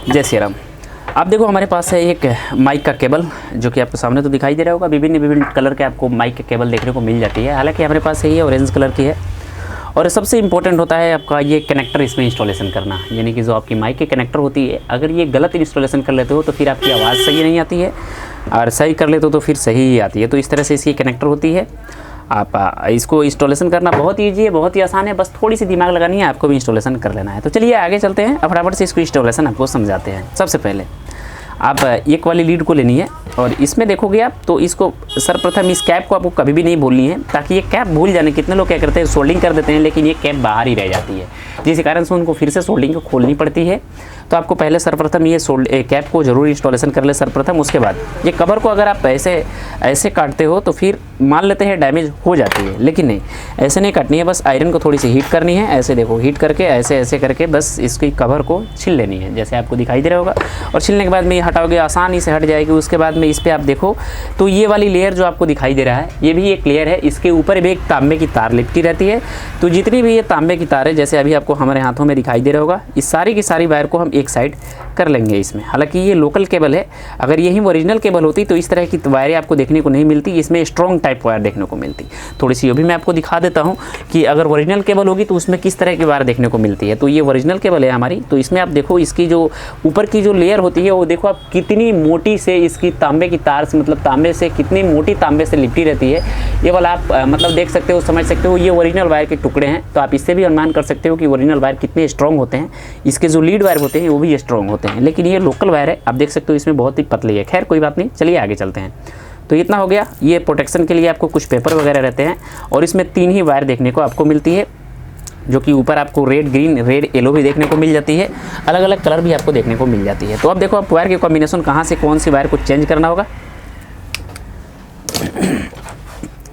जय श्री राम। आप देखो हमारे पास है एक माइक का केबल, जो कि आपको सामने तो दिखाई दे रहा होगा। विभिन्न कलर के आपको माइक के केबल देखने को मिल जाती है। हालांकि हमारे पास है ये ऑरेंज कलर की है। और सबसे इम्पोर्टेंट होता है आपका ये कनेक्टर इसमें इंस्टॉलेशन करना, यानी कि जो आपकी माइक की कनेक्टर होती है, अगर ये गलत इंस्टॉलेशन कर लेते हो तो फिर आपकी आवाज़ सही नहीं आती है, और सही कर लेते हो तो फिर सही ही आती है। तो इस तरह से इसकी कनेक्टर होती है। आप इसको इंस्टॉलेशन करना बहुत ईजी है, बहुत ही आसान है, बस थोड़ी सी दिमाग लगानी है, आपको भी इंस्टॉलेशन कर लेना है। तो चलिए आगे चलते हैं, फटाफट से इसको इंस्टॉलेशन आपको समझाते हैं। सबसे पहले आप एक वाली लीड को लेनी है और इसमें देखोगे आप तो इसको सर्वप्रथम इस कैप को आपको कभी भी नहीं भूलनी है, ताकि ये कैप भूल जाने। कितने लोग क्या करते हैं, सोल्डिंग कर देते हैं, लेकिन ये कैप बाहर ही रह जाती है, जिस कारण से उनको फिर से सोल्डिंग को खोलनी पड़ती है। तो आपको पहले सर्वप्रथम ये कैप को जरूर इंस्टॉलेशन कर ले सर्वप्रथम। उसके बाद ये कवर को अगर आप ऐसे काटते हो तो फिर मान लेते हैं डैमेज हो जाती है, लेकिन नहीं, ऐसे नहीं काटनी है। बस आयरन को थोड़ी सी हीट करनी है, ऐसे देखो हीट करके ऐसे करके बस इसकी कवर को छील लेनी है, जैसे आपको दिखाई दे रहा होगा। और छीलने के बाद में ये हटाओगे, आसानी से हट जाएगी। उसके बाद में इस पर आप देखो तो ये वाली लेयर जो आपको दिखाई दे रहा है, ये भी एक लेयर है। इसके ऊपर भी एक तांबे की तार लिपटी रहती है। तो जितनी भी ये तांबे की तार है, जैसे अभी आपको हमारे हाथों में दिखाई दे रहा होगा, इस सारी की सारी वायर को हम एक साइड कर लेंगे इसमें। हालांकि ये लोकल केबल है, अगर यही ओरिजिनल केबल होती तो इस तरह की वायरें आपको देखने को नहीं मिलती, इसमें स्ट्रॉन्ग टाइप वायर देखने को मिलती। थोड़ी सी ये भी मैं आपको दिखा देता हूँ कि अगर ओरिजिनल केबल होगी तो उसमें किस तरह की वायर देखने को मिलती है। तो ये ओरिजिनल केबल है हमारी। तो इसमें आप देखो इसकी जो ऊपर की जो लेयर होती है वो देखो आप कितनी मोटी से इसकी तांबे की तार से, मतलब तांबे से कितनी मोटी तांबे से लिपटी रहती है। ये वाला आप मतलब देख सकते हो, समझ सकते हो, ये ओरिजिनल वायर के टुकड़े हैं। तो आप इससे भी अनुमान कर सकते हो कि ओरिजिनल वायर कितने स्ट्रॉन्ग होते हैं। इसके जो लीड वायर होते हैं वो भी स्ट्रॉन्ग होते हैं, लेकिन ये लोकल वायर है, आप देख सकते हो इसमें बहुत ही पतली है। खैर कोई बात नहीं, चलिए आगे चलते हैं। तो इतना हो गया। ये प्रोटेक्शन के लिए आपको कुछ पेपर वगैरह रहते हैं, और इसमें 3 ही वायर देखने को आपको मिलती है, जो कि ऊपर आपको रेड, ग्रीन, रेड, येलो भी देखने को मिल जाती है। अलग अलग कलर भी आपको देखने को मिल जाती है। तो अब देखो आप वायर के कॉम्बिनेशन कहाँ से कौन सी वायर को चेंज करना होगा।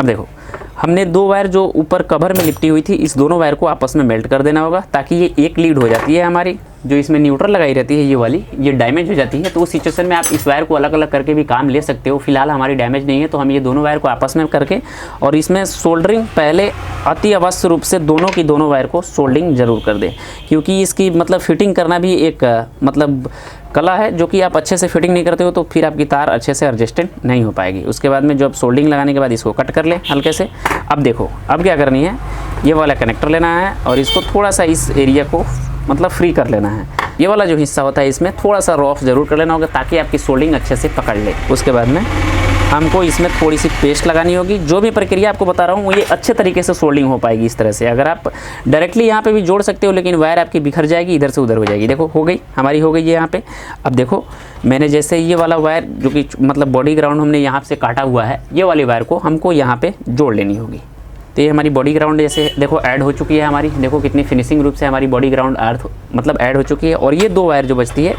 अब देखो हमने 2 वायर जो ऊपर कवर में लिपटी हुई थी, इस दोनों वायर को आपस में मेल्ट कर देना होगा, ताकि ये एक लीड हो जाती है हमारी। जो इसमें न्यूट्रल लगाई रहती है ये वाली, ये डैमेज हो जाती है। तो उस सिचुएशन में आप इस वायर को अलग अलग करके भी काम ले सकते हो। फिलहाल हमारी डैमेज नहीं है, तो हम ये दोनों वायर को आपस में करके और इसमें सोल्डरिंग पहले अति अवश्य रूप से दोनों की दोनों वायर को सोल्डरिंग जरूर कर दें, क्योंकि इसकी मतलब फिटिंग करना भी एक मतलब कला है, जो कि आप अच्छे से फिटिंग नहीं करते हो तो फिर आपकी तार अच्छे से एडजस्टेड नहीं हो पाएगी। उसके बाद में जब सोल्डिंग लगाने के बाद इसको कट कर लें हल्के से। अब देखो अब क्या करनी है, ये वाला कनेक्टर लेना है और इसको थोड़ा सा इस एरिया को मतलब फ्री कर लेना है। ये वाला जो हिस्सा होता है इसमें थोड़ा सा रफ जरूर कर लेना होगा, ताकि आपकी सोल्डिंग अच्छे से पकड़ ले। उसके बाद में हमको इसमें थोड़ी सी पेस्ट लगानी होगी। जो भी प्रक्रिया आपको बता रहा हूँ ये अच्छे तरीके से सोल्डिंग हो पाएगी इस तरह से। अगर आप डायरेक्टली यहाँ पे भी जोड़ सकते हो, लेकिन वायर आपकी बिखर जाएगी, इधर से उधर हो जाएगी। देखो हो गई, हमारी हो गई है यहाँ पे। अब देखो मैंने जैसे ये वाला वायर जो कि मतलब बॉडी ग्राउंड हमने यहाँ से काटा हुआ है, ये वाली वायर को हमको यहाँ पे जोड़ लेनी होगी। तो ये हमारी बॉडी ग्राउंड जैसे देखो ऐड हो चुकी है हमारी। देखो कितनी फिनिशिंग रूप से हमारी बॉडी ग्राउंड अर्थ मतलब ऐड हो चुकी है। और ये 2 वायर जो बचती है,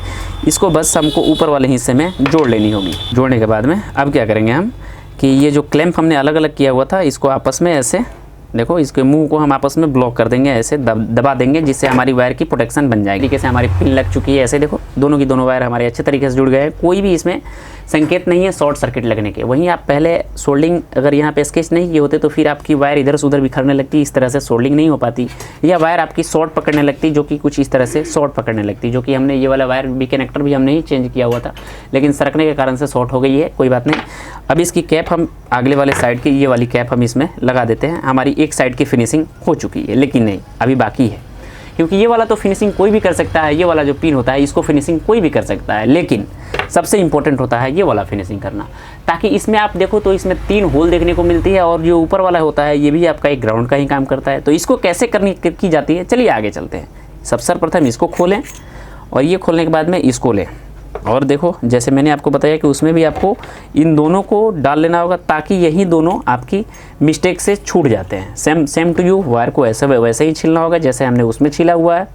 इसको बस हमको ऊपर वाले हिस्से में जोड़ लेनी होगी। जोड़ने के बाद में अब क्या करेंगे हम कि ये जो क्लैंप हमने अलग अलग किया हुआ था, इसको आपस में ऐसे देखो, इसके मुंह को हम आपस में ब्लॉक कर देंगे, ऐसे दबा देंगे, जिससे हमारी वायर की प्रोटेक्शन बन जाएगी। तरीके से हमारी पिन लग चुकी है। ऐसे देखो दोनों की दोनों वायर हमारे अच्छे तरीके से जुड़ गए हैं। कोई भी इसमें संकेत नहीं है शॉर्ट सर्किट लगने के। वहीं आप पहले सोल्डिंग अगर यहाँ पे स्केच नहीं किए होते तो फिर आपकी वायर इधर से उधर बिखरने लगती, इस तरह से सोल्डिंग नहीं हो पाती, या वायर आपकी शॉर्ट पकड़ने लगती, जो कि कुछ इस तरह से शॉर्ट पकड़ने लगती। जो कि हमने ये वाला वायर भी कनेक्टर भी हमने ही चेंज किया हुआ था, लेकिन सरकने के कारण से शॉर्ट हो गई है। कोई बात नहीं। अब इसकी कैप हम अगले वाले साइड की ये वाली कैप हम इसमें लगा देते हैं। हमारी एक साइड की फिनिशिंग हो चुकी है, लेकिन नहीं अभी बाकी है, क्योंकि ये वाला तो फिनिशिंग कोई भी कर सकता है। ये वाला जो पिन होता है इसको फिनिशिंग कोई भी कर सकता है, लेकिन सबसे इंपॉर्टेंट होता है ये वाला फिनिशिंग करना, ताकि इसमें आप देखो तो इसमें 3 होल देखने को मिलती है। और जो ऊपर वाला होता है ये भी आपका एक ग्राउंड का ही काम करता है। तो इसको कैसे की जाती है, चलिए आगे चलते हैं। सबसे सर्वप्रथम इसको खोलें, और ये खोलने के बाद में इसको लें, और देखो जैसे मैंने आपको बताया कि उसमें भी आपको इन दोनों को डाल लेना होगा, ताकि यही दोनों आपकी मिस्टेक से छूट जाते हैं। सेम टू यू वायर को वैसे ही छीलना होगा जैसे हमने उसमें छीला हुआ है।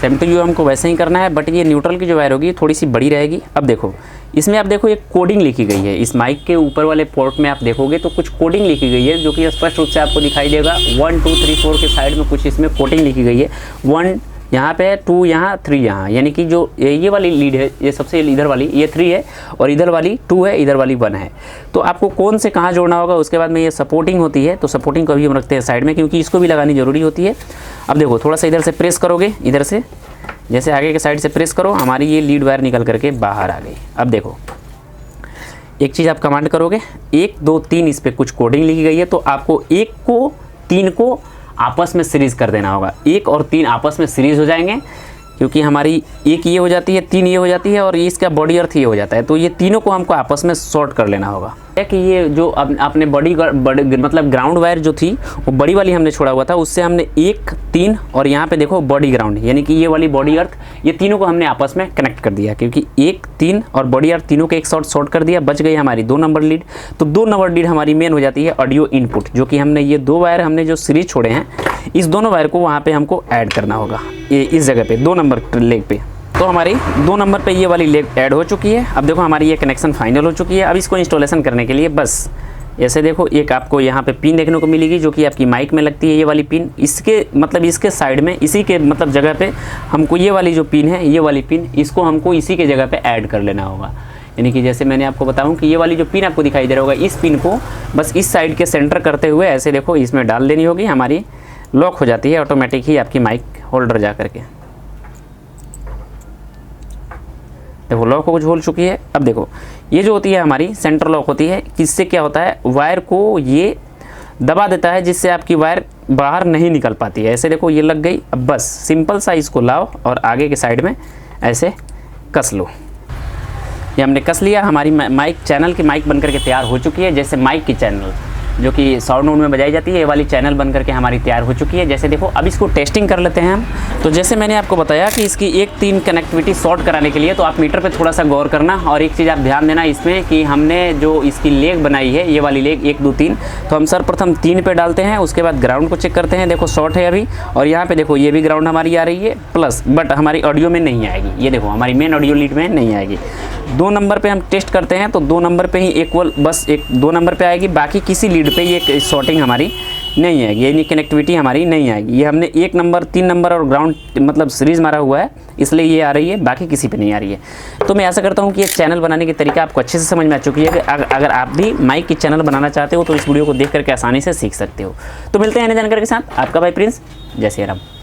सेम टू यू हमको वैसे ही करना है, बट ये न्यूट्रल की जो वायर होगी थोड़ी सी बड़ी रहेगी। अब देखो इसमें आप देखो एक कोडिंग लिखी गई है। इस माइक के ऊपर वाले पोर्ट में आप देखोगे तो कुछ कोडिंग लिखी गई है, जो कि स्पष्ट रूप से आपको दिखाई देगा। 1 2 3 4 के साइड में कुछ इसमें कोडिंग लिखी गई है। 1 यहाँ पे है, 2 यहाँ, 3 यहाँ, यानी कि जो ये वाली लीड है, ये सबसे इधर वाली ये 3 है, और इधर वाली 2 है, इधर वाली 1 है। तो आपको कौन से कहाँ जोड़ना होगा। उसके बाद में ये सपोर्टिंग होती है, तो सपोर्टिंग को भी हम रखते हैं साइड में, क्योंकि इसको भी लगानी ज़रूरी होती है। अब देखो थोड़ा सा इधर से प्रेस करोगे, इधर से जैसे आगे के साइड से प्रेस करो, हमारी ये लीड वायर निकल करके बाहर आ गई। अब देखो एक चीज़ आप कमांड करोगे, 1 2 3 इस पर कुछ कोडिंग लिखी गई है, तो आपको 1 को 3 को आपस में सीरीज़ कर देना होगा। 1 और 3 आपस में सीरीज़ हो जाएंगे, क्योंकि हमारी 1 ये हो जाती है, 3 ये हो जाती है और इसका बॉडी अर्थ ये हो जाता है। तो ये तीनों को हमको आपस में शॉर्ट कर लेना होगा। कि ये जो आपने बड़ी मतलब ग्राउंड वायर जो थी वो बड़ी वाली हमने छोड़ा हुआ था, उससे हमने 1 3 और यहाँ पे देखो बॉडी ग्राउंड, यानी कि ये वाली बॉडी अर्थ, ये तीनों को हमने आपस में कनेक्ट कर दिया, क्योंकि 1 3 और बॉडी अर्थ तीनों के एक शॉर्ट कर दिया। बच गई हमारी 2 नंबर लीड। तो 2 नंबर लीड हमारी मेन हो जाती है ऑडियो इनपुट, जो कि हमने ये 2 वायर हमने जो सीरीज छोड़े हैं, इस दोनों वायर को वहाँ पे हमको ऐड करना होगा, ये इस जगह पे 2 नंबर लेग पे। तो हमारी 2 नंबर पे ये वाली लेग ऐड हो चुकी है। अब देखो हमारी ये कनेक्शन फाइनल हो चुकी है। अब इसको इंस्टॉलेशन करने के लिए बस ऐसे देखो, एक आपको यहाँ पे पिन देखने को मिलेगी जो कि आपकी माइक में लगती है, ये वाली पिन। इसके मतलब इसके साइड में, इसी के मतलब जगह पे हमको ये वाली जो पिन है, ये वाली पिन, इसको हमको इसी के जगह पे ऐड कर लेना होगा। यानी कि जैसे मैंने आपको बताऊं कि ये वाली जो पिन आपको दिखाई दे रहा होगा, इस पिन को बस इस साइड के सेंटर करते हुए ऐसे देखो इसमें डाल देनी होगी। हमारी लॉक हो जाती है ऑटोमेटिक ही आपकी माइक होल्डर जा करके। देखो लॉक हो चुकी है। अब देखो ये जो होती है हमारी सेंटर लॉक होती है, किससे क्या होता है, वायर को ये दबा देता है, जिससे आपकी वायर बाहर नहीं निकल पाती है। ऐसे देखो ये लग गई। अब बस सिंपल सा इसको लाओ और आगे के साइड में ऐसे कस लो। ये हमने कस लिया। हमारी माइक चैनल की माइक बनकर के तैयार हो चुकी है। जैसे माइक की चैनल जो कि साउंड मोड में बजाई जाती है, ये वाली चैनल बन करके हमारी तैयार हो चुकी है। जैसे देखो अब इसको टेस्टिंग कर लेते हैं हम। तो जैसे मैंने आपको बताया कि इसकी 1 3 कनेक्टिविटी शॉर्ट कराने के लिए तो आप मीटर पे थोड़ा सा गौर करना। और एक चीज़ आप ध्यान देना इसमें कि हमने जो इसकी लेग बनाई है, ये वाली लेग 1 2 3, तो हम सर्वप्रथम 3 पे डालते हैं, उसके बाद ग्राउंड को चेक करते हैं। देखो शॉर्ट है अभी, और यहाँ पे देखो ये भी ग्राउंड हमारी आ रही है प्लस, बट हमारी ऑडियो में नहीं आएगी। ये देखो हमारी मेन ऑडियो लीड में नहीं आएगी। 2 नंबर पे हम टेस्ट करते हैं तो 2 नंबर पे ही इक्वल, बस 2 नंबर पे आएगी, बाकी किसी लीड पे ये शॉर्टिंग हमारी नहीं आएगी, यानी कनेक्टिविटी हमारी नहीं आएगी। ये हमने 1 नंबर 3 नंबर और ग्राउंड मतलब सीरीज़ मारा हुआ है, इसलिए ये आ रही है, बाकी किसी पे नहीं आ रही है। तो मैं ऐसा करता हूँ कि ये चैनल बनाने की तरीका आपको अच्छे से समझ में आ चुकी है कि अगर आप भी माइक की चैनल बनाना चाहते हो तो इस वीडियो को देख करके आसानी से सीख सकते हो। तो मिलते हैं नई जानकारी के साथ। आपका भाई प्रिंस। जय श्री राम।